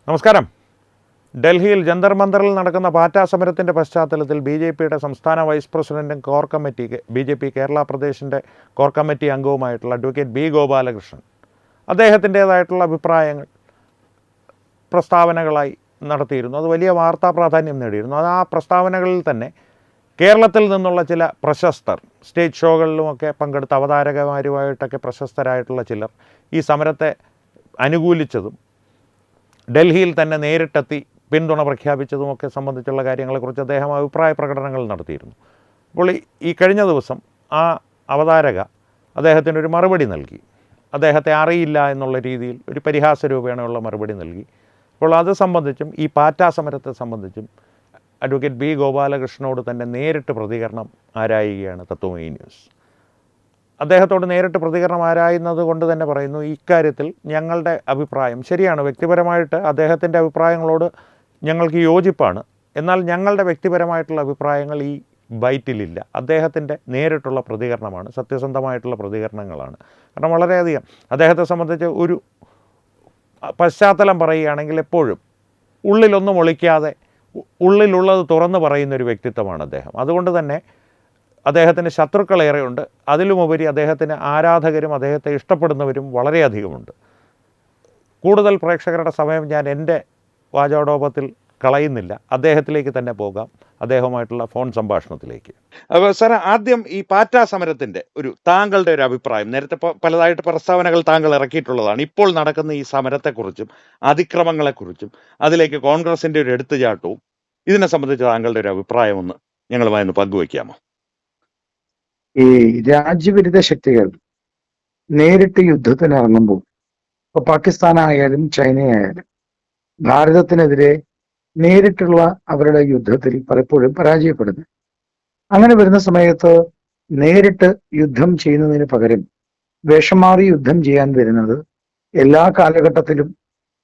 നമസ്കാരം. ഡൽഹിയിൽ ജന്തർ മന്ദറിൽ നടക്കുന്ന പാറ്റ സമരത്തിൻ്റെ പശ്ചാത്തലത്തിൽ BJPയുടെ സംസ്ഥാന വൈസ് പ്രസിഡന്റും കോർ കമ്മിറ്റി BJP കേരള പ്രദേശിൻ്റെ കോർ കമ്മിറ്റി അംഗവുമായിട്ടുള്ള അഡ്വക്കേറ്റ് B. ഗോപാലകൃഷ്ണൻ അദ്ദേഹത്തിൻ്റേതായിട്ടുള്ള അഭിപ്രായങ്ങൾ പ്രസ്താവനകളായി നടത്തിയിരുന്നു. അത് വലിയ വാർത്താ പ്രാധാന്യം നേടിയിരുന്നു. അത് ആ പ്രസ്താവനകളിൽ തന്നെ കേരളത്തിൽ നിന്നുള്ള ചില പ്രശസ്തർ, സ്റ്റേജ് ഷോകളിലുമൊക്കെ പങ്കെടുത്ത അവതാരകമാരുമായിട്ടൊക്കെ പ്രശസ്തരായിട്ടുള്ള ചിലർ ഈ സമരത്തെ അനുകൂലിച്ചതും ഡൽഹിയിൽ തന്നെ നേരിട്ടെത്തി പിന്തുണ പ്രഖ്യാപിച്ചതുമൊക്കെ സംബന്ധിച്ചുള്ള കാര്യങ്ങളെക്കുറിച്ച് അദ്ദേഹം അഭിപ്രായ പ്രകടനങ്ങൾ നടത്തിയിരുന്നു. അപ്പോൾ ഈ കഴിഞ്ഞ ദിവസം ആ അവതാരക അദ്ദേഹത്തിനൊരു മറുപടി നൽകി. അദ്ദേഹത്തെ അറിയില്ല എന്നുള്ള രീതിയിൽ ഒരു പരിഹാസ രൂപേണയുള്ള മറുപടി നൽകി. അപ്പോൾ അത് സംബന്ധിച്ചും ഈ പാറ്റാ സമരത്തെ സംബന്ധിച്ചും അഡ്വക്കേറ്റ് B. ഗോപാലകൃഷ്ണനോട് തന്നെ നേരിട്ട് പ്രതികരണം ആരായുകയാണ് തത്വമയി ന്യൂസ്. അദ്ദേഹത്തോട് നേരിട്ട് പ്രതികരണം ആരായുന്നത് കൊണ്ട് തന്നെ പറയുന്നു, ഇക്കാര്യത്തിൽ ഞങ്ങളുടെ അഭിപ്രായം ശരിയാണ്, വ്യക്തിപരമായിട്ട് അദ്ദേഹത്തിൻ്റെ അഭിപ്രായങ്ങളോട് ഞങ്ങൾക്ക് യോജിപ്പാണ്. എന്നാൽ ഞങ്ങളുടെ വ്യക്തിപരമായിട്ടുള്ള അഭിപ്രായങ്ങൾ ഈ ബൈറ്റിലില്ല. അദ്ദേഹത്തിൻ്റെ നേരിട്ടുള്ള പ്രതികരണമാണ്, സത്യസന്ധമായിട്ടുള്ള പ്രതികരണങ്ങളാണ്. കാരണം വളരെയധികം അദ്ദേഹത്തെ സംബന്ധിച്ച് ഒരു പശ്ചാത്തലം പറയുകയാണെങ്കിൽ എപ്പോഴും ഉള്ളിലൊന്നും ഒളിക്കാതെ ഉള്ളിലുള്ളത് തുറന്നു പറയുന്നൊരു വ്യക്തിത്വമാണ് അദ്ദേഹം. അതുകൊണ്ട് തന്നെ അദ്ദേഹത്തിന് ശത്രുക്കളേറെയുണ്ട്. അതിലുമുപരി അദ്ദേഹത്തിന് ആരാധകരും അദ്ദേഹത്തെ ഇഷ്ടപ്പെടുന്നവരും വളരെയധികമുണ്ട്. കൂടുതൽ പ്രേക്ഷകരുടെ സമയം ഞാൻ എൻ്റെ വാചാടോപത്തിൽ കളയുന്നില്ല. അദ്ദേഹത്തിലേക്ക് തന്നെ പോകാം, അദ്ദേഹവുമായിട്ടുള്ള ഫോൺ സംഭാഷണത്തിലേക്ക്. അപ്പോൾ സാർ, ആദ്യം ഈ പാറ്റാ സമരത്തിൻ്റെ താങ്കളുടെ ഒരു അഭിപ്രായം. നേരത്തെ പലതായിട്ട് പ്രസ്താവനകൾ താങ്കൾ ഇറക്കിയിട്ടുള്ളതാണ്. ഇപ്പോൾ നടക്കുന്ന ഈ സമരത്തെക്കുറിച്ചും അതിക്രമങ്ങളെക്കുറിച്ചും അതിലേക്ക് കോൺഗ്രസിൻ്റെ ഒരു എടുത്തുചാട്ടവും ഇതിനെ സംബന്ധിച്ച് താങ്കളുടെ ഒരു അഭിപ്രായം ഒന്ന് ഞങ്ങളുമായി ഒന്ന് പങ്കുവയ്ക്കാമോ? ഈ രാജ്യവിരുദ്ധ ശക്തികൾ നേരിട്ട് യുദ്ധത്തിന് ഇറങ്ങുമ്പോൾ, ഇപ്പൊ പാകിസ്ഥാനായാലും ചൈനയായാലും ഭാരതത്തിനെതിരെ നേരിട്ടുള്ള അവരുടെ യുദ്ധത്തിൽ പലപ്പോഴും പരാജയപ്പെടുന്നു. അങ്ങനെ വരുന്ന സമയത്ത് നേരിട്ട് യുദ്ധം ചെയ്യുന്നതിന് പകരം വേഷം മാറി യുദ്ധം ചെയ്യാൻ വരുന്നത് എല്ലാ കാലഘട്ടത്തിലും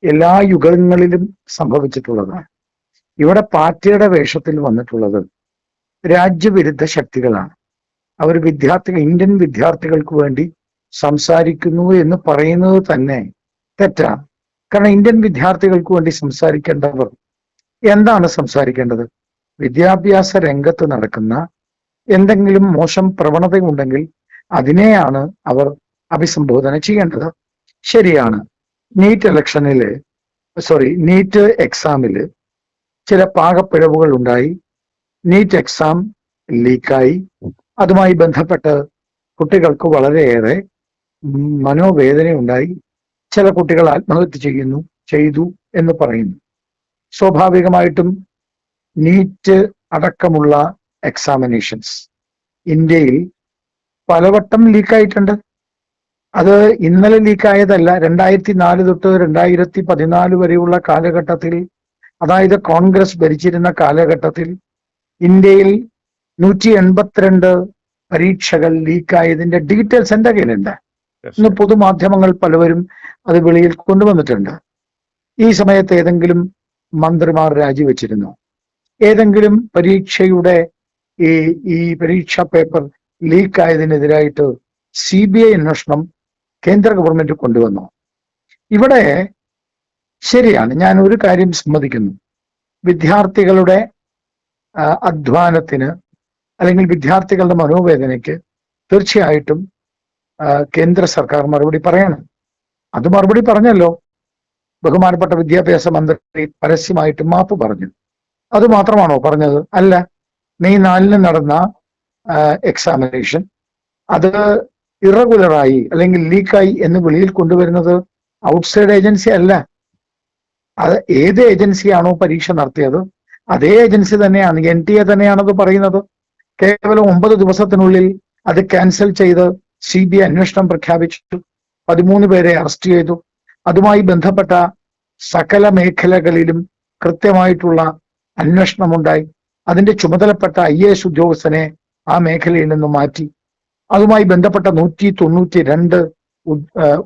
എല്ലാ യുഗങ്ങളിലും സംഭവിച്ചിട്ടുള്ളതാണ്. ഇവിടെ പാർട്ടിയുടെ വേഷത്തിൽ വന്നിട്ടുള്ളത് രാജ്യവിരുദ്ധ ശക്തികളാണ്. അവർ ഇന്ത്യൻ വിദ്യാർത്ഥികൾക്ക് വേണ്ടി സംസാരിക്കുന്നു എന്ന് പറയുന്നത് തന്നെ തെറ്റാണ്. കാരണം ഇന്ത്യൻ വിദ്യാർത്ഥികൾക്ക് വേണ്ടി സംസാരിക്കേണ്ടവർ എന്താണ് സംസാരിക്കേണ്ടത്? വിദ്യാഭ്യാസ രംഗത്ത് നടക്കുന്ന എന്തെങ്കിലും മോശം പ്രവണതയുണ്ടെങ്കിൽ അതിനെയാണ് അവർ അഭിസംബോധന ചെയ്യേണ്ടത്. ശരിയാണ്, നീറ്റ് എക്സാമില് ചില പാകപ്പിഴവുകൾ ഉണ്ടായി. നീറ്റ് എക്സാം ലീക്കായി. അതുമായി ബന്ധപ്പെട്ട് കുട്ടികൾക്ക് വളരെയേറെ മനോവേദനയുണ്ടായി. ചില കുട്ടികൾ ആത്മഹത്യ ചെയ്തു എന്ന് പറയുന്നു. സ്വാഭാവികമായിട്ടും നീറ്റ് അടക്കമുള്ള എക്സാമിനേഷൻസ് ഇന്ത്യയിൽ പലവട്ടം ലീക്കായിട്ടുണ്ട്. അത് ഇന്നലെ ലീക്കായതല്ല. 2004 തൊട്ട് 2014 വരെയുള്ള കാലഘട്ടത്തിൽ, അതായത് കോൺഗ്രസ് ഭരിച്ചിരുന്ന കാലഘട്ടത്തിൽ ഇന്ത്യയിൽ 182 പരീക്ഷകൾ ലീക്കായതിന്റെ ഡീറ്റെയിൽസ് എൻ്റെ കയ്യിലുണ്ട്. ഇന്ന് പൊതുമാധ്യമങ്ങൾ പലവരും അത് വെളിയിൽ കൊണ്ടുവന്നിട്ടുണ്ട്. ഈ സമയത്ത് ഏതെങ്കിലും മന്ത്രിമാർ രാജിവെച്ചിരുന്നു? ഏതെങ്കിലും പരീക്ഷയുടെ ഈ പരീക്ഷാ പേപ്പർ ലീക്കായതിനെതിരായിട്ട് CBI അന്വേഷണം കേന്ദ്ര ഗവൺമെന്റ് കൊണ്ടുവന്നു? ഇവിടെ ശരിയാണ്, ഞാൻ ഒരു കാര്യം സമ്മതിക്കുന്നു. വിദ്യാർത്ഥികളുടെ അധ്വാനത്തിന് അല്ലെങ്കിൽ വിദ്യാർത്ഥികളുടെ മനോവേദനയ്ക്ക് തീർച്ചയായിട്ടും കേന്ദ്ര സർക്കാർ മറുപടി പറയണം. അത് മറുപടി പറഞ്ഞല്ലോ. ബഹുമാനപ്പെട്ട വിദ്യാഭ്യാസ മന്ത്രി പരസ്യമായിട്ട് മാപ്പ് പറഞ്ഞു. അത് മാത്രമാണോ പറഞ്ഞത്? അല്ല. മെയ് 4 നടന്ന എക്സാമിനേഷൻ അത് ഇറഗുലറായി അല്ലെങ്കിൽ ലീക്കായി എന്ന് വെളിയിൽ കൊണ്ടുവരുന്നത് ഔട്ട്സൈഡ് ഏജൻസി അല്ല. അത് ഏത് ഏജൻസിയാണോ പരീക്ഷ നടത്തിയത് അതേ ഏജൻസി തന്നെയാണ്, NTA തന്നെയാണത് പറയുന്നത്. കേവലം 9 ദിവസത്തിനുള്ളിൽ അത് ക്യാൻസൽ ചെയ്ത് CBI അന്വേഷണം പ്രഖ്യാപിച്ചു. 13 പേരെ അറസ്റ്റ് ചെയ്തു. അതുമായി ബന്ധപ്പെട്ട സകല മേഖലകളിലും കൃത്യമായിട്ടുള്ള അന്വേഷണമുണ്ടായി. അതിന്റെ ചുമതലപ്പെട്ട IAS ഉദ്യോഗസ്ഥനെ ആ മേഖലയിൽ നിന്ന് മാറ്റി. അതുമായി ബന്ധപ്പെട്ട 192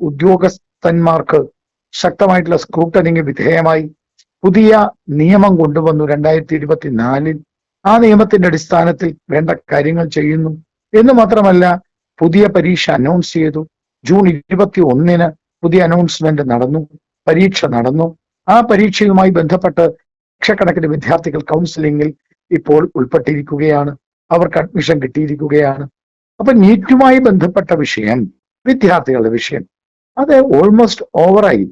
ഉദ്യോഗസ്ഥന്മാർക്ക് ശക്തമായിട്ടുള്ള സ്ക്രൂട്ടനിക്ക് വിധേയമായി. പുതിയ നിയമം കൊണ്ടുവന്നു 2024. ആ നിയമത്തിന്റെ അടിസ്ഥാനത്തിൽ വേണ്ട കാര്യങ്ങൾ ചെയ്യുന്നു എന്ന് മാത്രമല്ല, പുതിയ പരീക്ഷ അനൗൺസ് ചെയ്തു. ജൂൺ 21 പുതിയ അനൗൺസ്മെന്റ് നടന്നു, പരീക്ഷ നടന്നു. ആ പരീക്ഷയുമായി ബന്ധപ്പെട്ട് ലക്ഷക്കണക്കിന് വിദ്യാർത്ഥികൾ കൗൺസിലിംഗിൽ ഇപ്പോൾ ഉൾപ്പെട്ടിരിക്കുകയാണ്. അവർക്ക് അഡ്മിഷൻ കിട്ടിയിരിക്കുകയാണ്. അപ്പൊ നീറ്റുമായി ബന്ധപ്പെട്ട വിഷയം, വിദ്യാർത്ഥികളുടെ വിഷയം, അത് ഓൾമോസ്റ്റ് ഓവറായി.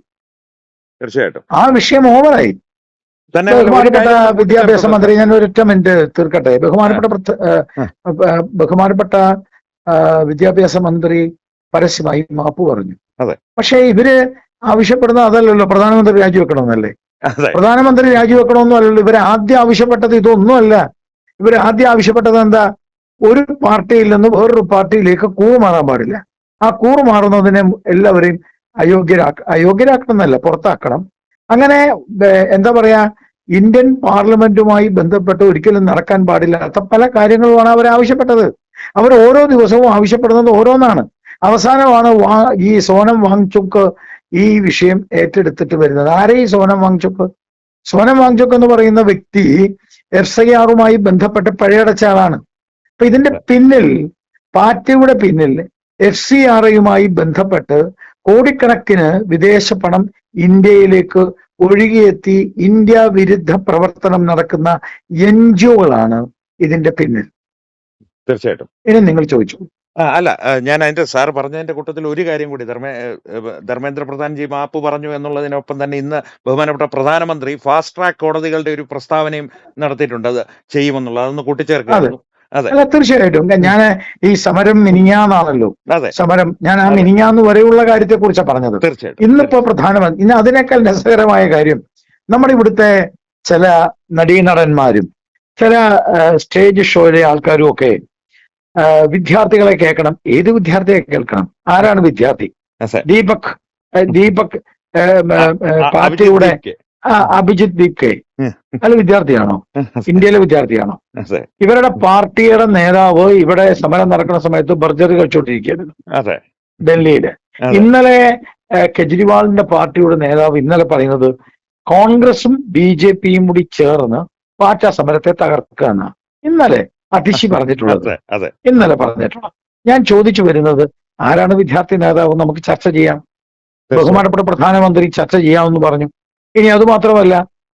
തീർച്ചയായിട്ടും ആ വിഷയം ഓവറായി. തന്നെ ബഹുമാനപ്പെട്ട വിദ്യാഭ്യാസ മന്ത്രി, ഞാൻ ഒരൊറ്റ മിനിറ്റ് തീർക്കട്ടെ. ബഹുമാനപ്പെട്ട വിദ്യാഭ്യാസ മന്ത്രി പരസ്യമായി മാപ്പ് പറഞ്ഞു. അതെ. പക്ഷേ ഇവര് ആവശ്യപ്പെടുന്ന അതല്ലല്ലോ, പ്രധാനമന്ത്രി രാജിവെക്കണമെന്നല്ലേ? പ്രധാനമന്ത്രി രാജിവെക്കണമെന്നും അല്ലല്ലോ. ഇവർ ആദ്യം ആവശ്യപ്പെട്ടത് ഇതൊന്നുമല്ല. ഇവർ ആദ്യം ആവശ്യപ്പെട്ടത് എന്താ? ഒരു പാർട്ടിയിൽ നിന്ന് വേറൊരു പാർട്ടിയിലേക്ക് കൂറുമാറാൻ പാടില്ല. ആ കൂറുമാറുന്നതിനെ എല്ലാവരെയും അയോഗ്യരാക്കണമെന്നല്ല, പുറത്താക്കണം. അങ്ങനെ എന്താ പറയാ, ഇന്ത്യൻ പാർലമെന്റുമായി ബന്ധപ്പെട്ട് ഒരിക്കലും നടക്കാൻ പാടില്ലാത്ത പല കാര്യങ്ങളുമാണ് അവർ ആവശ്യപ്പെട്ടത്. അവർ ഓരോ ദിവസവും ആവശ്യപ്പെടുന്നത് ഓരോന്നാണ്. അവസാനമാണ് ഈ സോനം വാങ്ചുക്ക് ഈ വിഷയം ഏറ്റെടുത്തിട്ട് വരുന്നത്. ആരെ ഈ സോനം വാങ്ചുക്ക്? സോനം വാങ്ചുക്ക് എന്ന് പറയുന്ന വ്യക്തി FIR ബന്ധപ്പെട്ട് പഴയടച്ച ആളാണ്. അപ്പൊ ഇതിന്റെ പിന്നിൽ, പാർട്ടിയുടെ പിന്നിൽ FCRയുമായി ബന്ധപ്പെട്ട് കോടിക്കണക്കിന് വിദേശ പണം ഇന്ത്യയിലേക്ക് ഒഴുകിയെത്തി ഇന്ത്യ വിരുദ്ധ പ്രവർത്തനം നടക്കുന്ന NGOകളാണ് ഇതിന്റെ പിന്നിൽ. തീർച്ചയായിട്ടും. ഇനി നിങ്ങൾ ചോദിച്ചു. അല്ല, ഞാൻ അതിന്റെ സാർ പറഞ്ഞതിന്റെ കൂട്ടത്തിൽ ഒരു കാര്യം കൂടി, ധർമ്മേന്ദ്ര പ്രധാൻജി മാപ്പ് പറഞ്ഞു എന്നുള്ളതിനൊപ്പം തന്നെ ഇന്ന് ബഹുമാനപ്പെട്ട പ്രധാനമന്ത്രി ഫാസ്റ്റ് ട്രാക്ക് കോടതികളുടെ ഒരു പ്രസ്താവനയും നടത്തിയിട്ടുണ്ട്. അത് ചെയ്യുമെന്നുള്ളത്, അതൊന്ന് കൂട്ടിച്ചേർക്കുന്നു. അല്ല, തീർച്ചയായിട്ടും. ഞാൻ ഈ സമരം മിനിഞ്ഞാന്നാണല്ലോ സമരം, ഞാൻ ആ മിനിഞ്ഞാന്ന് വരെയുള്ള കാര്യത്തെ കുറിച്ചാണ് പറഞ്ഞത്. തീർച്ചയായിട്ടും. ഇന്നിപ്പോ പ്രധാനമന്ത്രി, ഇന്ന് അതിനേക്കാൾ രസകരമായ കാര്യം, നമ്മുടെ ഇവിടുത്തെ ചില നടീനടന്മാരും ചില സ്റ്റേജ് ഷോയിലെ ആൾക്കാരും ഒക്കെ വിദ്യാർത്ഥികളെ കേൾക്കണം. ഏത് വിദ്യാർത്ഥിയെ കേൾക്കണം? ആരാണ് വിദ്യാർത്ഥി? ദീപക് പാർട്ടിയുടെ അഭിജിത്ത് ദീപ് കെ അല്ല വിദ്യാർത്ഥിയാണോ? ഇന്ത്യയിലെ വിദ്യാർത്ഥിയാണോ? ഇവരുടെ പാർട്ടിയുടെ നേതാവ് ഇവിടെ സമരം നടക്കുന്ന സമയത്ത് ബർജറി കഴിച്ചോണ്ടിരിക്കുകയായിരുന്നു ഡൽഹിയില്. ഇന്നലെ കെജ്രിവാളിന്റെ പാർട്ടിയുടെ നേതാവ് ഇന്നലെ പറയുന്നത് കോൺഗ്രസും BJPയും കൂടി ചേർന്ന് പാറ്റ സമരത്തെ തകർക്കുകയാണ്. ഇന്നലെ അതിശി പറഞ്ഞിട്ടുള്ളത്, ഇന്നലെ പറഞ്ഞിട്ടുള്ളത്. ഞാൻ ചോദിച്ചു വരുന്നത്, ആരാണ് വിദ്യാർത്ഥി നേതാവ്? നമുക്ക് ചർച്ച ചെയ്യാം. ബഹുമാനപ്പെട്ട പ്രധാനമന്ത്രി ചർച്ച ചെയ്യാമെന്ന് പറഞ്ഞു. ഇനി അതുമാത്രമല്ല,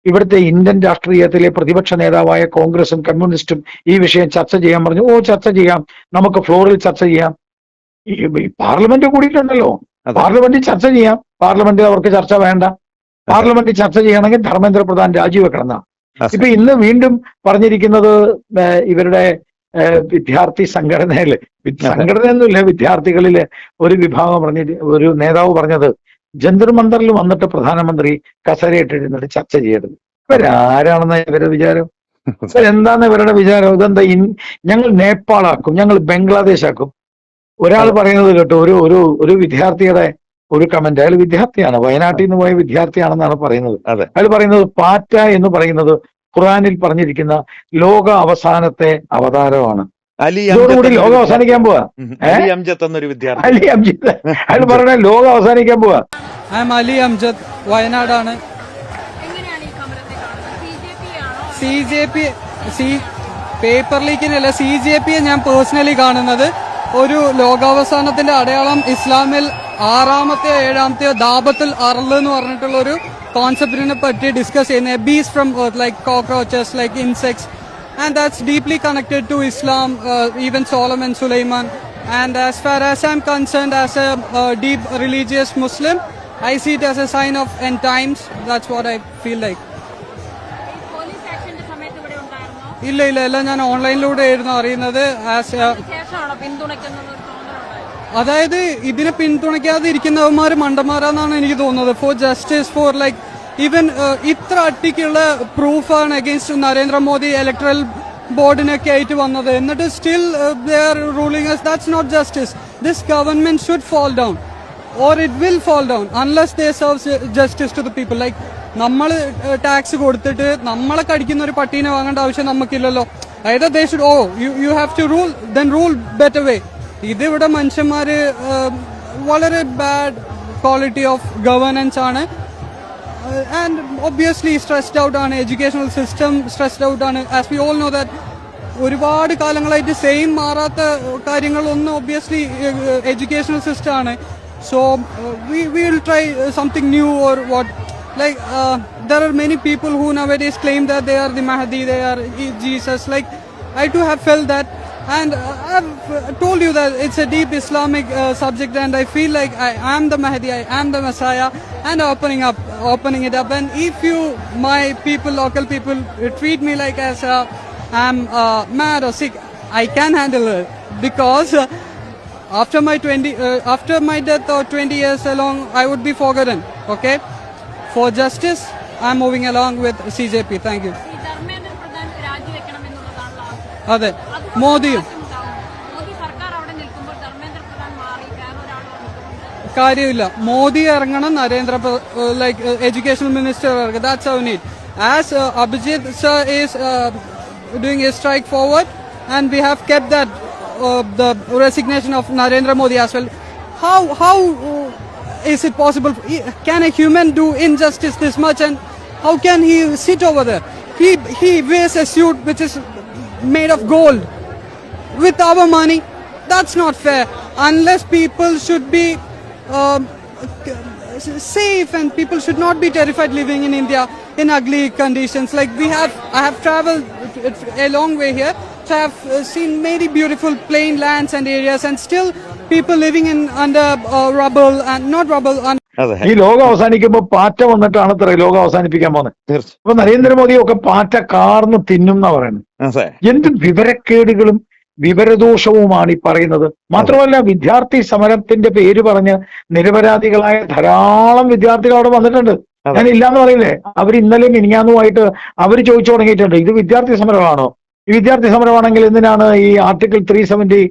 ഇവിടുത്തെ ഇന്ത്യൻ രാഷ്ട്രീയത്തിലെ പ്രതിപക്ഷ നേതാവായ കോൺഗ്രസും കമ്മ്യൂണിസ്റ്റും ഈ വിഷയം ചർച്ച ചെയ്യാൻ പറഞ്ഞു. ചർച്ച ചെയ്യാം, നമുക്ക് ഫ്ലോറിൽ ചർച്ച ചെയ്യാം. ഈ പാർലമെന്റ് കൂടിയിട്ടുണ്ടല്ലോ, പാർലമെന്റിൽ ചർച്ച ചെയ്യാം. പാർലമെന്റിൽ അവർക്ക് ചർച്ച വേണ്ട. പാർലമെന്റിൽ ചർച്ച ചെയ്യണമെങ്കിൽ ധർമ്മേന്ദ്ര പ്രധാൻ രാജിവെക്കണം എന്നാ. ഇപ്പൊ ഇന്ന് വീണ്ടും പറഞ്ഞിരിക്കുന്നത് ഇവരുടെ വിദ്യാർത്ഥി സംഘടനയില്, സംഘടനയൊന്നുമില്ല, വിദ്യാർത്ഥികളിലെ ഒരു വിഭാഗം ഒരു നേതാവ് പറഞ്ഞത്, ജന്തർ മന്ദറിൽ വന്നിട്ട് പ്രധാനമന്ത്രി കസരയിട്ടിരുന്നിട്ട് ചർച്ച ചെയ്യരുത്. ഇവരാരാണെന്ന ഇവരുടെ വിചാരം? ഇവരെന്താന്ന് ഇവരുടെ വിചാരം? ഇതെന്താ, ഞങ്ങൾ നേപ്പാളാക്കും, ഞങ്ങൾ ബംഗ്ലാദേശ് ആക്കും. ഒരാൾ പറയുന്നത് കേട്ടു, ഒരു വിദ്യാർത്ഥിയുടെ ഒരു കമന്റ്, അയാൾ വിദ്യാർത്ഥിയാണ്, വയനാട്ടിൽ നിന്ന് പോയ വിദ്യാർത്ഥിയാണെന്നാണ് പറയുന്നത്. അയാൾ പറയുന്നത് പാറ്റ എന്ന് പറയുന്നത് ഖുർആനിൽ പറഞ്ഞിരിക്കുന്ന ലോക അവസാനത്തെ അവതാരമാണ്. ഇതോടുകൂടി ലോകം അവസാനിക്കാൻ പോവാ. അലി അംജദ്, അയാൾ പറഞ്ഞ ലോകം അവസാനിക്കാൻ പോവാ. അലി അംജദ്, വയനാടാണ്. പേപ്പർ ലീക്കിനല്ല, CJPയെ ഞാൻ പേഴ്സണലി കാണുന്നത് ഒരു ലോകാവസാനത്തിന്റെ അടയാളം ഇസ്ലാമിൽ 6-ാമത്തെയോ 7-ാമത്തെയോ ദാബത്തുൽ അർള് എന്ന് പറഞ്ഞിട്ടുള്ള ഒരു കോൺസെപ്റ്റിനെ പറ്റി ഡിസ്കസ് ചെയ്യുന്നത്. Bees from earth, like cockroaches, like insects, and that's deeply connected to Islam, even Solomon Sulaiman. And as far as I'm concerned, as a deep religious Muslim, I see it as a sign of end times. That's what I feel like. ഇല്ല, ഞാൻ ഓൺലൈനിലൂടെ ആയിരുന്നു അറിയുന്നത്. അതായത് ഇതിനെ പിന്തുണയ്ക്കാതെ ഇരിക്കുന്നവന്മാർ മണ്ടന്മാരാന്നാണ് എനിക്ക് തോന്നുന്നത്. Four justice, for like even ഇത്ര അട്ടിക്കുള്ള പ്രൂഫാണ് അഗെയിൻസ്റ്റ് നരേന്ദ്രമോദി ഇലക്ട്രൽ ബോർഡിനൊക്കെ ആയിട്ട് വന്നത്. എന്നിട്ട് still they are ruling us. That's not justice. This government should fall down or it will fall down unless they serve justice to the people. Like നമ്മൾ tax കൊടുത്തിട്ട് നമ്മളെ കടിക്കുന്ന ഒരു പട്ടീനെ വാങ്ങേണ്ട ആവശ്യം നമുക്കില്ലല്ലോ. അതായത് they should, you have to rule, then rule better way. ഇതിവിടെ മനുഷ്യന്മാര് വളരെ ബാഡ് ക്വാളിറ്റി ഓഫ് ഗവേണൻസ് ആണ്. ആൻഡ് ഒബ്വിയസ്ലി സ്ട്രെസ്ഡ് ഔട്ട് ആണ്, എഡ്യൂക്കേഷണൽ സിസ്റ്റം സ്ട്രെസ്ഡ് ഔട്ട് ആണ്. As we all know that ഒരുപാട് കാലങ്ങളായിട്ട് സെയിം മാറാത്ത കാര്യങ്ങളൊന്നും ഒബ്വിയസ്ലി എഡ്യൂക്കേഷണൽ സിസ്റ്റം ആണ്. So we will try something new or what. Like there are many people who nowadays claim that they are the Mahdi, they are Jesus. Like I too have felt that, and I've told you that it's a deep Islamic subject, and I feel like I am the Mahdi, I am the Messiah, and opening it up. And if you, my people, local people, treat me like as I'm mad or sick, I can handle it, because after my death or 20 years along, I would be forgotten. Okay, for justice, I'm moving along with CJP. Thank you. ഈ ധർമ്മേന്ദ്ര പ്രധാൻ രാജിവെക്കണം എന്നുള്ളതാണല്ലോ ആവശ്യം. അതെ, അതുകൊണ്ട് മോദിയും ആവശ്യമുണ്ടാവും. മോദി സർക്കാർ അവിടെ നിൽക്കുമ്പോൾ ധർമ്മേന്ദ്ര പ്രധാൻ മാറി വേറെ ഒരാൾ വന്നിട്ടുണ്ട്. കാര്യമില്ല. മോദി ഇറങ്ങണം, ലൈക്ക് എഡ്യൂക്കേഷൻ മിനിസ്റ്റർ ഇറങ്ങും. That's how need. As Abhijit sir is doing a strike forward, and we have kept that the resignation of Narendra Modi as well. How is it possible? Can a human do injustice this much, and how can he sit over there? He wears a suit which is made of gold with our money. That's not fair. Unless people should be safe, and people should not be terrified living in India in ugly conditions. Like I have traveled a long way here, so I have seen many beautiful plain lands and areas, and still people living in under rubble, and not rubble. അതെ, ഈ ലോകം അവസാനിക്കുമ്പോൾ പാറ്റ വന്നിട്ടാണ് അത്ര ലോകം അവസാനിപ്പിക്കാൻ പോകുന്നത്. തീർച്ചയായും. അപ്പൊ നരേന്ദ്രമോദിയൊക്കെ പാറ്റ കാർന്ന് തിന്നും എന്നാ പറയുന്നത്. അതെ, എന്ത് വിവരക്കേടുകളും വിവരദോഷവുമാണ് ഈ പറയുന്നത്. മാത്രമല്ല, വിദ്യാർത്ഥി സമരത്തിന്റെ പേര് പറഞ്ഞ് നിരപരാധികളായ ധാരാളം വിദ്യാർത്ഥികൾ അവിടെ വന്നിട്ടുണ്ട്. ഞാൻ ഇല്ലാന്ന് പറയില്ലേ, അവർ ഇന്നലെ മിനിഞ്ഞാന്നുമായിട്ട് അവർ ചോദിച്ചു തുടങ്ങിയിട്ടുണ്ട്, ഇത് വിദ്യാർത്ഥി സമരമാണോ? ഈ വിദ്യാർത്ഥി സമരമാണെങ്കിൽ എന്തിനാണ് ഈ ആർട്ടിക്കിൾ 370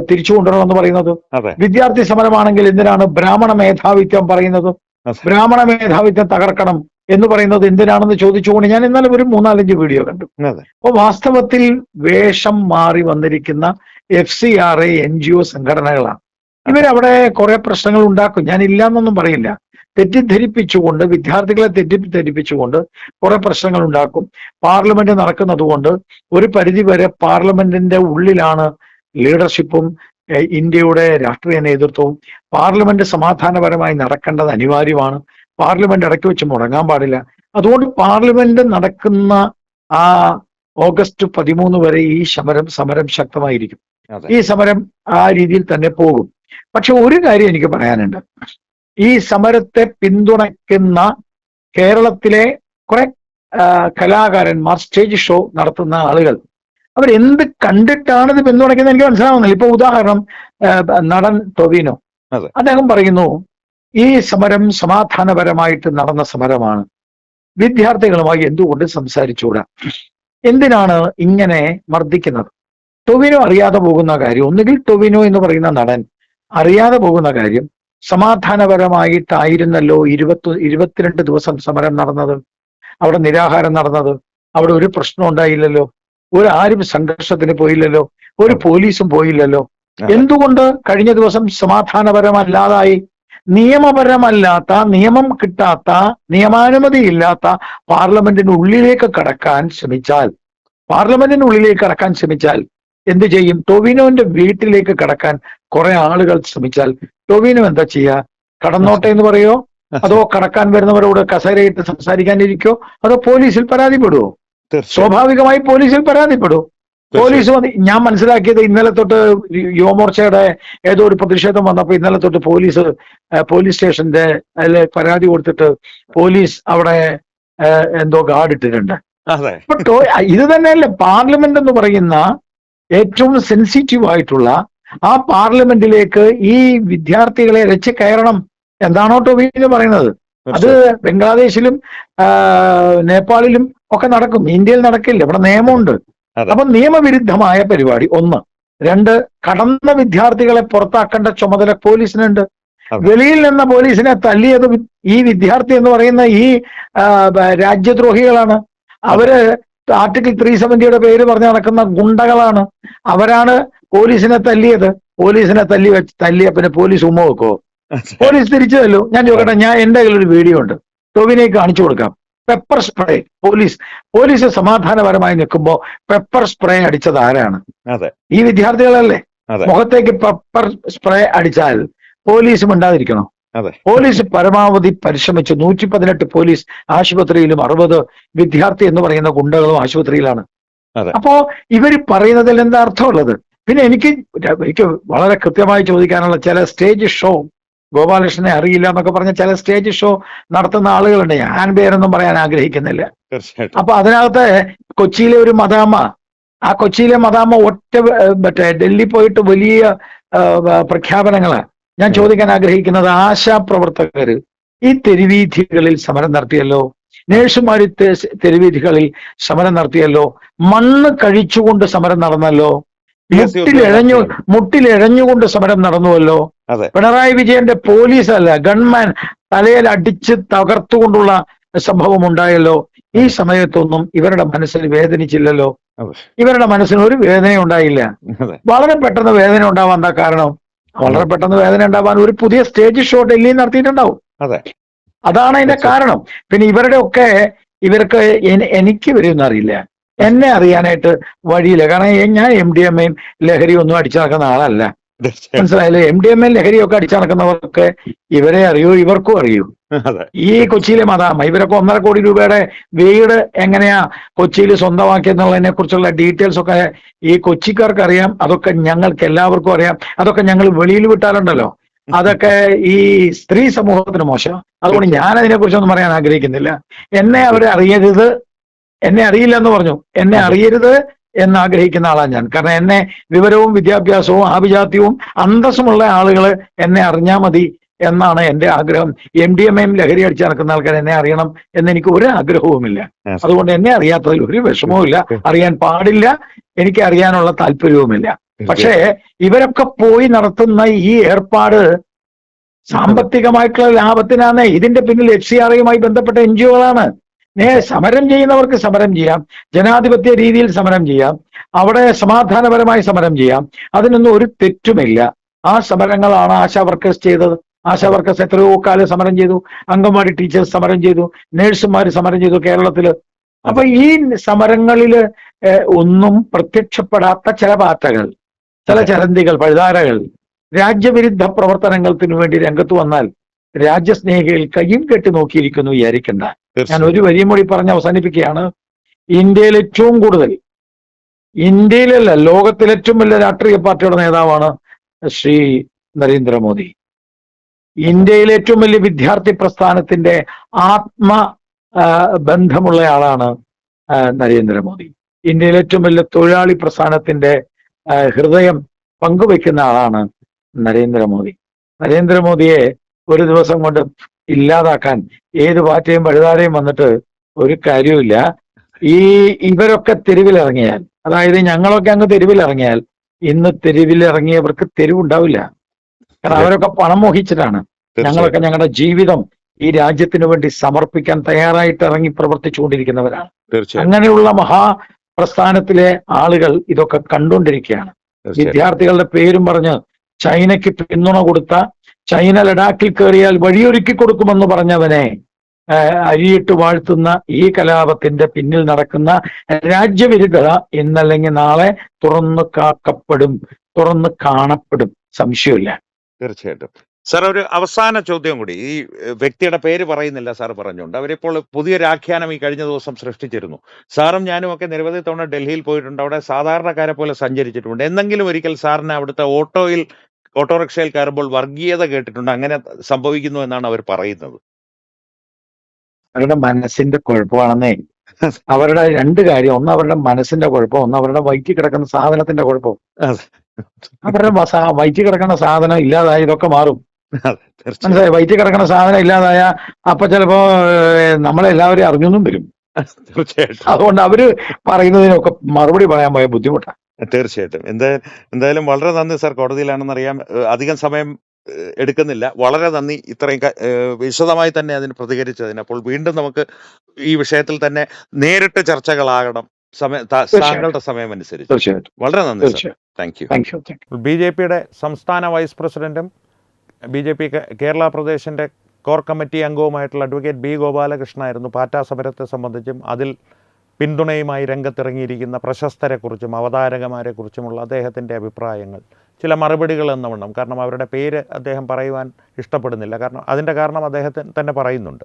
തിരിച്ചു കൊണ്ടുവരണമെന്ന് പറയുന്നത്? വിദ്യാർത്ഥി സമരമാണെങ്കിൽ എന്തിനാണ് ബ്രാഹ്മണ മേധാവിത്വം പറയുന്നത്? ബ്രാഹ്മണ മേധാവിത്വം തകർക്കണം എന്ന് പറയുന്നത് എന്തിനാണെന്ന് ചോദിച്ചുകൊണ്ട് ഞാൻ ഇന്നലെ ഒരു 3-4 വീഡിയോ കണ്ടു. അപ്പൊ വാസ്തവത്തിൽ വേഷം മാറി വന്നിരിക്കുന്ന FCRA NGO സംഘടനകളാണ്. ഇവരവിടെ കുറെ പ്രശ്നങ്ങൾ ഉണ്ടാക്കും, ഞാൻ ഇല്ലാന്നൊന്നും പറയില്ല. തെറ്റിദ്ധരിപ്പിച്ചുകൊണ്ട്, വിദ്യാർത്ഥികളെ തെറ്റിദ്ധരിപ്പിച്ചുകൊണ്ട് കുറെ പ്രശ്നങ്ങൾ ഉണ്ടാക്കും. പാർലമെന്റ് നടക്കുന്നത് കൊണ്ട് ഒരു പരിധിവരെ പാർലമെന്റിന്റെ ഉള്ളിലാണ് ലീഡർഷിപ്പും ഇന്ത്യയുടെ രാഷ്ട്രീയ നേതൃത്വവും. പാർലമെന്റ് സമാധാനപരമായി നടക്കേണ്ടത് അനിവാര്യമാണ്. പാർലമെന്റ് ഇടയ്ക്ക് വെച്ച് മുടങ്ങാൻ പാടില്ല. അതുകൊണ്ട് പാർലമെന്റ് നടക്കുന്ന ആ ഓഗസ്റ്റ് 13 വരെ ഈ സമരം ശക്തമായിരിക്കും. ഈ സമരം ആ രീതിയിൽ തന്നെ പോകും. പക്ഷെ ഒരു കാര്യം എനിക്ക് പറയാനുണ്ട്. ഈ സമരത്തെ പിന്തുണയ്ക്കുന്ന കേരളത്തിലെ കുറെ കലാകാരന്മാർ, സ്റ്റേജ് ഷോ നടത്തുന്ന ആളുകൾ, അവരെന്ത് കണ്ടിട്ടാണ് ഇത് പിന്തുണയ്ക്കുന്നത് എനിക്ക് മനസ്സിലാവുന്നില്ല. ഇപ്പൊ ഉദാഹരണം, നടൻ ടൊവിനോ, അദ്ദേഹം പറയുന്നു ഈ സമരം സമാധാനപരമായിട്ട് നടന്ന സമരമാണ്, വിദ്യാർത്ഥികളുമായി എന്തുകൊണ്ട് സംസാരിച്ചുകൂടാ, എന്തിനാണ് ഇങ്ങനെ മർദ്ദിക്കുന്നത്? ടൊവിനോ അറിയാതെ പോകുന്ന കാര്യം, ഒന്നുകിൽ ടൊവിനോ എന്ന് പറയുന്ന നടൻ അറിയാതെ പോകുന്ന കാര്യം, സമാധാനപരമായിട്ടായിരുന്നല്ലോ 22 ദിവസം സമരം നടന്നത്, അവിടെ നിരാഹാരം നടന്നത്, അവിടെ ഒരു പ്രശ്നം ഉണ്ടായില്ലല്ലോ, ആരും സംഘർഷത്തിന് പോയില്ലല്ലോ, ഒരു പോലീസും പോയില്ലല്ലോ. എന്തുകൊണ്ട് കഴിഞ്ഞ ദിവസം സമാധാനപരമല്ലാതായി? നിയമപരമല്ലാത്ത, നിയമം കിട്ടാത്ത, നിയമാനുമതി ഇല്ലാത്ത പാർലമെന്റിനുള്ളിലേക്ക് കടക്കാൻ ശ്രമിച്ചാൽ എന്ത് ചെയ്യും? ടൊവിനോന്റെ വീട്ടിലേക്ക് കടക്കാൻ കുറെ ആളുകൾ ശ്രമിച്ചാൽ ടൊവിനോ എന്താ ചെയ്യാ? കടന്നോട്ടെ എന്ന് പറയോ? അതോ കടക്കാൻ വരുന്നവരോട് കസേരയിട്ട് സംസാരിക്കാനിരിക്കോ? അതോ പോലീസിൽ പരാതിപ്പെടുവോ? സ്വാഭാവികമായി പോലീസിൽ പരാതിപ്പെടും. പോലീസ് ഞാൻ മനസ്സിലാക്കിയത്, ഇന്നലെ തൊട്ട് യുവമോർച്ചയുടെ ഏതോ ഒരു പ്രതിഷേധം വന്നപ്പോ ഇന്നലെ തൊട്ട് പോലീസ് സ്റ്റേഷന്റെ അതിൽ പരാതി കൊടുത്തിട്ട് പോലീസ് അവിടെ എന്തോ ഗാർഡ് ഇട്ടിട്ടുണ്ട്. ഇത് തന്നെയല്ലേ പാർലമെന്റ് എന്ന് പറയുന്ന ഏറ്റവും സെൻസിറ്റീവ് ആയിട്ടുള്ള ആ പാർലമെന്റിലേക്ക് ഈ വിദ്യാർത്ഥികളെ രച്ച് കയറണം എന്താണോ ടൊവിനോ പറയുന്നത്? അത് ബംഗ്ലാദേശിലും നേപ്പാളിലും ഒക്കെ നടക്കും, ഇന്ത്യയിൽ നടക്കില്ല. ഇവിടെ നിയമമുണ്ട്. അപ്പൊ നിയമവിരുദ്ധമായ പരിപാടി 1. 2, കടന്ന വിദ്യാർത്ഥികളെ പുറത്താക്കേണ്ട ചുമതല പോലീസിനുണ്ട്. വെളിയിൽ നിന്ന പോലീസിനെ തല്ലിയത് ഈ വിദ്യാർത്ഥി എന്ന് പറയുന്ന ഈ രാജ്യദ്രോഹികളാണ്. അവര് ആർട്ടിക്കിൾ 370 പേര് പറഞ്ഞ് നടക്കുന്ന ഗുണ്ടകളാണ്. അവരാണ് പോലീസിനെ തല്ലിയത്. പോലീസിനെ തല്ലിയ പിന്നെ പോലീസ് ഉമ്മ വെക്കോ? പോലീസ് തിരിച്ചു തല്ലോ? ഞാൻ ചോദിക്കട്ടെ, എന്റെ കയ്യിൽ ഒരു വീഡിയോ ഉണ്ട്, ടൊവിനോയ്ക്ക് കാണിച്ചു കൊടുക്കാം. പെപ്പർ സ്പ്രേ, പോലീസ് സമാധാനപരമായി നിൽക്കുമ്പോ പെപ്പർ സ്പ്രേ അടിച്ചത് ആരാണ്? ഈ വിദ്യാർത്ഥികളല്ലേ. മുഖത്തേക്ക് പെപ്പർ സ്പ്രേ അടിച്ചാൽ പോലീസ് മിണ്ടാതിരിക്കണോ? അതെ. പോലീസ് പരമാവധി പരിശ്രമിച്ചു. 118 പോലീസ് ആശുപത്രിയിലും 60 വിദ്യാർത്ഥി എന്ന് പറയുന്ന ഗുണ്ടകളും ആശുപത്രിയിലാണ്. അതെ. അപ്പോ ഇവര് പറയുന്നതിൽ എന്താ അർത്ഥമുള്ളത്? പിന്നെ എനിക്ക് വളരെ കൃത്യമായി ചോദിക്കാനുള്ള, ചില സ്റ്റേജ് ഷോ ഗോപാലകൃഷ്ണനെ അറിയില്ല എന്നൊക്കെ പറഞ്ഞ ചില സ്റ്റേജ് ഷോ നടത്തുന്ന ആളുകളുണ്ട്. ഞാൻ പേരൊന്നും പറയാൻ ആഗ്രഹിക്കുന്നില്ല. തീർച്ചയായിട്ടും. അപ്പൊ അതിനകത്ത് കൊച്ചിയിലെ ഒരു മദാമ്മ, ആ കൊച്ചിയിലെ മദാമ്മ മറ്റേ ഡൽഹി പോയിട്ട് വലിയ പ്രഖ്യാപനങ്ങള്. ഞാൻ ചോദിക്കാൻ ആഗ്രഹിക്കുന്നത്, ആശാപ്രവർത്തകര് ഈ തെരുവീഥികളിൽ സമരം നടത്തിയല്ലോ, നേഴ്സുമാർ തെരുവീഥികളിൽ സമരം നടത്തിയല്ലോ, മണ്ണ് കഴിച്ചുകൊണ്ട് സമരം നടന്നല്ലോ, മുട്ടിലെഴഞ്ഞുകൊണ്ട് സമരം നടന്നുവല്ലോ. അതെ. പിണറായി വിജയന്റെ പോലീസ് അല്ല, ഗൺമാൻ തലയിൽ അടിച്ച് തകർത്തുകൊണ്ടുള്ള സംഭവം ഉണ്ടായല്ലോ. ഈ സമയത്തൊന്നും ഇവരുടെ മനസ്സിൽ വേദനിച്ചില്ലല്ലോ. ഇവരുടെ മനസ്സിന് ഒരു വേദന ഉണ്ടായില്ല. വളരെ പെട്ടെന്ന് വേദന ഉണ്ടാവാൻ എന്താ കാരണം? വളരെ പെട്ടെന്ന് വേദന ഉണ്ടാവാൻ ഒരു പുതിയ സ്റ്റേജ് ഷോ ഡൽഹിയിൽ നടത്തിയിട്ടുണ്ടാവും. അതാണ് അതിന്റെ കാരണം. പിന്നെ ഇവർക്ക് എനിക്ക് വരുമെന്ന് അറിയില്ല, എന്നെ അറിയാനായിട്ട് വഴിയില്ല. കാരണം ഞാൻ MDMA ലഹരി ഒന്നും അടിച്ചു നടക്കുന്ന ആളല്ല. മനസ്സിലായില്ലേ? MDMA ലഹരിയൊക്കെ അടിച്ചു നടക്കുന്നവർക്ക് ഇവരെ അറിയൂ, ഇവർക്കും അറിയൂ. ഈ കൊച്ചിയിലെ മദാമ്മ, ഇവരൊക്കെ 1.5 കോടി രൂപയുടെ വീട് എങ്ങനെയാ കൊച്ചിയിൽ സ്വന്തമാക്കിയെന്നുള്ളതിനെ കുറിച്ചുള്ള ഡീറ്റെയിൽസ് ഒക്കെ ഈ കൊച്ചിക്കാർക്ക് അറിയാം. അതൊക്കെ ഞങ്ങൾക്ക് എല്ലാവർക്കും അറിയാം. അതൊക്കെ ഞങ്ങൾ വെളിയിൽ വിട്ടാലുണ്ടല്ലോ, അതൊക്കെ ഈ സ്ത്രീ സമൂഹത്തിന് മോശം. അതുകൊണ്ട് ഞാൻ അതിനെ കുറിച്ചൊന്നും പറയാൻ ആഗ്രഹിക്കുന്നില്ല. എന്നെ അറിയരുത്, എന്നെ അറിയില്ല എന്ന് പറഞ്ഞു. എന്നെ അറിയരുത് എന്ന് ആഗ്രഹിക്കുന്ന ആളാണ് ഞാൻ. കാരണം എന്നെ വിവരവും വിദ്യാഭ്യാസവും ആഭിജാത്യവും അന്തസ്സുമുള്ള ആളുകൾ എന്നെ അറിഞ്ഞാൽ മതി എന്നാണ് എന്റെ ആഗ്രഹം. MDMA ലഹരി അടിച്ചു നടക്കുന്ന ആൾക്കാർ എന്നെ അറിയണം എന്ന് എനിക്ക് ഒരു ആഗ്രഹവുമില്ല. അതുകൊണ്ട് എന്നെ അറിയാത്തതിൽ ഒരു വിഷമവുമില്ല, അറിയാൻ പാടില്ല, എനിക്ക് അറിയാനുള്ള താല്പര്യവുമില്ല. പക്ഷേ ഇവരൊക്കെ പോയി നടത്തുന്ന ഈ ഏർപ്പാട് സാമ്പത്തികമായിട്ടുള്ള ലാഭത്തിനാണ്. ഇതിന്റെ പിന്നിൽ FCRAയുമായി ബന്ധപ്പെട്ട NGOകളാണ്. സമരം ചെയ്യുന്നവർക്ക് സമരം ചെയ്യാം, ജനാധിപത്യ രീതിയിൽ സമരം ചെയ്യാം, അവിടെ സമാധാനപരമായി സമരം ചെയ്യാം, അതിനൊന്നും ഒരു തെറ്റുമില്ല. ആ സമരങ്ങളാണ് ആശാ വർക്കേഴ്സ് ചെയ്തത്. ആശാ വർക്കേഴ്സ് എത്രയോ കാലം സമരം ചെയ്തു, അംഗൻവാടി ടീച്ചേഴ്സ് സമരം ചെയ്തു, നേഴ്സുമാർ സമരം ചെയ്തു കേരളത്തില്. അപ്പൊ ഈ സമരങ്ങളില് ഒന്നും പ്രത്യക്ഷപ്പെടാത്ത ചില പാറ്റകൾ, ചില ചരന്തികൾ, പഴുതാരകൾ രാജ്യവിരുദ്ധ പ്രവർത്തനങ്ങൾക്ക് വേണ്ടി രംഗത്ത് വന്നാൽ രാജ്യസ്നേഹികൾ കയ്യും കെട്ടി നോക്കിയിരിക്കുന്നു വിചാരിക്കണ്ട. ഞാൻ ഒരു വരിയും കൂടി പറഞ്ഞ് അവസാനിപ്പിക്കുകയാണ്. ഇന്ത്യയിൽ ഏറ്റവും കൂടുതൽ, ഇന്ത്യയിലല്ല ലോകത്തിലെ ഏറ്റവും വലിയ രാഷ്ട്രീയ പാർട്ടിയുടെ നേതാവാണ് ശ്രീ നരേന്ദ്രമോദി. ഇന്ത്യയിലെ ഏറ്റവും വലിയ വിദ്യാർത്ഥി പ്രസ്ഥാനത്തിന്റെ ബന്ധമുള്ള ആളാണ് നരേന്ദ്രമോദി. ഇന്ത്യയിലെ ഏറ്റവും വലിയ തൊഴിലാളി പ്രസ്ഥാനത്തിന്റെ ഹൃദയം പങ്കുവെക്കുന്ന ആളാണ് നരേന്ദ്രമോദി. നരേന്ദ്രമോദിയെ ഒരു ദിവസം കൊണ്ട് ഇല്ലാതാക്കാൻ ഏത് പാർട്ടിയും പഴുതാരയും വന്നിട്ട് ഒരു കാര്യവുമില്ല. ഇവരൊക്കെ തെരുവിലിറങ്ങിയാൽ, അതായത് ഞങ്ങളൊക്കെ അങ്ങ് തെരുവിലിറങ്ങിയാൽ, ഇന്ന് തെരുവിലിറങ്ങിയവർക്ക് തെരുവുണ്ടാവില്ല. കാരണം അവരൊക്കെ പണം മോഹിച്ചിട്ടാണ്. ഞങ്ങളൊക്കെ ഞങ്ങളുടെ ജീവിതം ഈ രാജ്യത്തിന് വേണ്ടി സമർപ്പിക്കാൻ തയ്യാറായിട്ട് ഇറങ്ങി പ്രവർത്തിച്ചുകൊണ്ടിരിക്കുന്നവരാണ്. അങ്ങനെയുള്ള മഹാപ്രസ്ഥാനത്തിലെ ആളുകൾ ഇതൊക്കെ കണ്ടുകൊണ്ടിരിക്കുകയാണ്. വിദ്യാർത്ഥികളുടെ പേരും പറഞ്ഞ് ചൈനയ്ക്ക് പിന്തുണ കൊടുത്ത, ചൈന ലഡാക്കിൽ കയറിയാൽ വഴിയൊരുക്കി കൊടുക്കുമെന്ന് പറഞ്ഞവനെ അരിയിട്ട് വാഴ്ത്തുന്ന ഈ കലാപത്തിന്റെ പിന്നിൽ നടക്കുന്ന രാജ്യവിരുദ്ധത ഇന്നല്ലെങ്കിൽ നാളെ തുറന്നു കാണപ്പെടും, സംശയമില്ല. തീർച്ചയായിട്ടും. സാർ, ഒരു അവസാന ചോദ്യം കൂടി. ഈ വ്യക്തിയുടെ പേര് പറയുന്നില്ല, സാർ പറഞ്ഞുകൊണ്ട് അവരിപ്പോൾ പുതിയൊരു ആഖ്യാനം ഈ കഴിഞ്ഞ ദിവസം സൃഷ്ടിച്ചിരുന്നു. സാറും ഞാനും ഒക്കെ നിരവധി തവണ ഡൽഹിയിൽ പോയിട്ടുണ്ട്, അവിടെ സാധാരണക്കാരെ പോലെ സഞ്ചരിച്ചിട്ടുണ്ട്. എന്തെങ്കിലും ഒരിക്കൽ സാറിന് അവിടുത്തെ ഓട്ടോറിക്ഷയിൽ കയറുമ്പോൾ വർഗീയത കേട്ടിട്ടുണ്ട്? അങ്ങനെ സംഭവിക്കുന്നു എന്നാണ് അവർ പറയുന്നത്. അവരുടെ മനസ്സിന്റെ കുഴപ്പമാണെന്നേ. അവരുടെ രണ്ട് കാര്യം, ഒന്ന് അവരുടെ മനസ്സിന്റെ കുഴപ്പം, ഒന്ന് അവരുടെ വയറ്റിൽ കിടക്കുന്ന സാധനത്തിന്റെ കുഴപ്പം. അവരുടെ വയറ്റിൽ കിടക്കുന്ന സാധനം ഇല്ലാതായ ഇതൊക്കെ മാറും. മനസ്സിലായി? വയറ്റിൽ കിടക്കുന്ന സാധനം ഇല്ലാതായ അപ്പൊ ചിലപ്പോ നമ്മളെല്ലാവരും അറിഞ്ഞൊന്നും വരും. തീർച്ചയായിട്ടും. അതുകൊണ്ട് അവര് പറയുന്നതിനൊക്കെ മറുപടി പറയാൻ പോയ ബുദ്ധിമുട്ടാണ്. തീർച്ചയായിട്ടും. എന്തായാലും വളരെ നന്ദി സാർ. കോടതിയിലാണെന്നറിയാം, അധികം സമയം എടുക്കുന്നില്ല. വളരെ നന്ദി ഇത്രയും വിശദമായി തന്നെ അതിന് പ്രതികരിച്ചതിന്. അപ്പോൾ വീണ്ടും നമുക്ക് ഈ വിഷയത്തിൽ തന്നെ നേരിട്ട് ചർച്ചകളാകണം താങ്കളുടെ സമയം അനുസരിച്ച്. തീർച്ചയായിട്ടും. വളരെ നന്ദി സാർ. Thank you. BJPയുടെ സംസ്ഥാന വൈസ് പ്രസിഡന്റും BJP കേരള പ്രദേശിന്റെ കോർ കമ്മിറ്റി അംഗവുമായിട്ടുള്ള അഡ്വക്കേറ്റ് B. ഗോപാലകൃഷ്ണനായിരുന്നു പാറ്റ സമരത്തെ സംബന്ധിച്ചും അതിൽ പിന്തുണയുമായി രംഗത്തിറങ്ങിയിരിക്കുന്ന പ്രശസ്തരെക്കുറിച്ചും അവതാരകമാരെക്കുറിച്ചുമുള്ള അദ്ദേഹത്തിൻ്റെ അഭിപ്രായങ്ങൾ, ചില മറുപടികൾ എന്ന വണ്ണം. കാരണം അവരുടെ പേര് അദ്ദേഹം പറയുവാൻ ഇഷ്ടപ്പെടുന്നില്ല. കാരണം അതിൻ്റെ കാരണം അദ്ദേഹത്തിന് തന്നെ പറയുന്നുണ്ട്.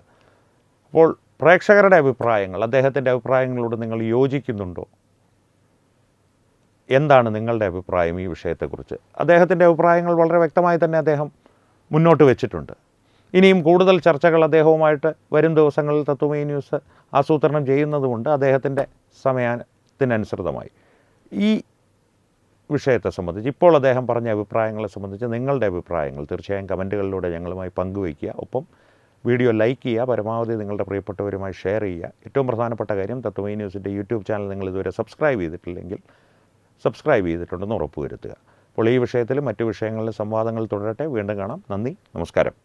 അപ്പോൾ പ്രേക്ഷകരുടെ അഭിപ്രായങ്ങൾ, അദ്ദേഹത്തിൻ്റെ അഭിപ്രായങ്ങളോട് നിങ്ങൾ യോജിക്കുന്നുണ്ടോ? എന്താണ് നിങ്ങളുടെ അഭിപ്രായം ഈ വിഷയത്തെക്കുറിച്ച്? അദ്ദേഹത്തിൻ്റെ അഭിപ്രായങ്ങൾ വളരെ വ്യക്തമായി തന്നെ അദ്ദേഹം മുന്നോട്ട് വെച്ചിട്ടുണ്ട്. ഇനിയും കൂടുതൽ ചർച്ചകൾ അദ്ദേഹവുമായിട്ട് വരും ദിവസങ്ങളിൽ തത്വമയി ന്യൂസ് ആസൂത്രണം ചെയ്യുന്നതുകൊണ്ട് അദ്ദേഹത്തിൻ്റെ സമയത്തിനനുസൃതമായി ഈ വിഷയത്തെ സംബന്ധിച്ച്, ഇപ്പോൾ അദ്ദേഹം പറഞ്ഞ അഭിപ്രായങ്ങളെ സംബന്ധിച്ച് നിങ്ങളുടെ അഭിപ്രായങ്ങൾ തീർച്ചയായും കമൻറ്റുകളിലൂടെ ഞങ്ങളുമായി പങ്കുവയ്ക്കുക. ഒപ്പം വീഡിയോ ലൈക്ക് ചെയ്യുക, പരമാവധി നിങ്ങളുടെ പ്രിയപ്പെട്ടവരുമായി ഷെയർ ചെയ്യുക. ഏറ്റവും പ്രധാനപ്പെട്ട കാര്യം, തത്വമയി ന്യൂസിൻ്റെ യൂട്യൂബ് ചാനൽ നിങ്ങൾ ഇതുവരെ സബ്സ്ക്രൈബ് ചെയ്തിട്ടില്ലെങ്കിൽ സബ്സ്ക്രൈബ് ചെയ്തിട്ടുണ്ടെന്ന് ഉറപ്പുവരുത്തുക. അപ്പോൾ ഈ വിഷയത്തിലും മറ്റു വിഷയങ്ങളിലും സംവാദങ്ങൾ തുടരട്ടെ. വീണ്ടും കാണാം. നന്ദി, നമസ്കാരം.